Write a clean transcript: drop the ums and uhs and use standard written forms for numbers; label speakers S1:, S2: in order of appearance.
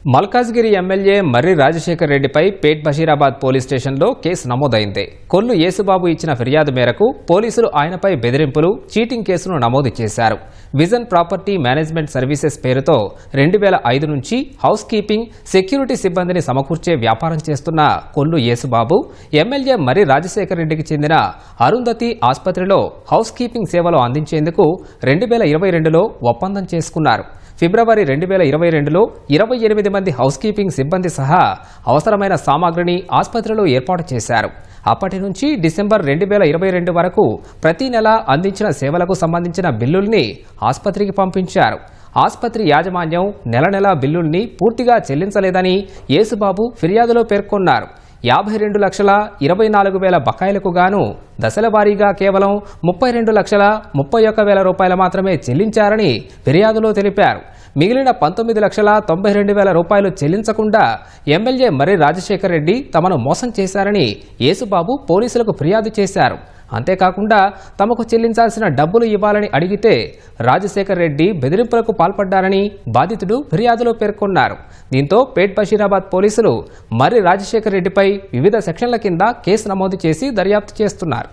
S1: Malkajgiri MLA మర్రి రాజశేఖర్ రెడ్డిపై పేట్ Basheerabad police స్టేషన్లో case నమోదైంది. కొల్లు యేసుబాబు ఇచ్చిన ఫిర్యాదు మేరకు పోలీసులు ఆయనపై బెదిరింపులు, చీటింగ్ కేసును నమోదు చేశారు. విజన్ ప్రాపర్టీ మేనేజ్మెంట్ సర్వీసెస్ పేరుతో 2005 నుంచి హౌస్ కీపింగ్, సెక్యూరిటీ సిబ్బందిని సమకూర్చే వ్యాపారం చేస్తున్న కొల్లు యేసుబాబు ఎమ్మెల్యే మర్రి రాజశేఖర్ రెడ్డికి చెందిన అరుంధతి ఆసుపత్రిలో హౌస్ కీపింగ్ సేవలు అందించేందుకు 2022లో ఒప్పందం చేసుకున్నారు. ఫిబ్రవరి 2022లో 28 మంది హౌస్ కీపింగ్ సిబ్బంది సహా అవసరమైన సామాగ్రిని ఆసుపత్రిలో ఏర్పాటు చేశారు. అప్పటి నుంచి డిసెంబర్ 2022 వరకు ప్రతి నెల అందించిన సేవలకు సంబంధించిన బిల్లుల్ని ఆసుపత్రికి పంపించారు. ఆసుపత్రి యాజమాన్యం నెల బిల్లుల్ని పూర్తిగా చెల్లించలేదని యేసుబాబు ఫిర్యాదులో పేర్కొన్నారు. 52,24,000 బకాయిలకు గాను దశల వారీగా కేవలం 32,31,000 రూపాయలు మాత్రమే చెల్లించారని ఫిర్యాదులో తెలిపారు. మిగిలిన 19,92,000 రూపాయలు చెల్లించకుండా ఎమ్మెల్యే మర్రి రాజశేఖర్ రెడ్డి తమను మోసం చేశారని యేసుబాబు పోలీసులకు ఫిర్యాదు చేశారు. అంతేకాకుండా తమకు చెల్లించాల్సిన డబ్బులు ఇవ్వాలని అడిగితే రాజశేఖర్ రెడ్డి బెదిరింపులకు పాల్పడ్డారని బాధితుడు ఫిర్యాదులో పేర్కొన్నారు. దీంతో పేట్ బషీరాబాద్ పోలీసులు మర్రి రాజశేఖర్ రెడ్డిపై వివిధ సెక్షన్ల కింద కేసు నమోదు చేసి దర్యాప్తు చేస్తున్నారు.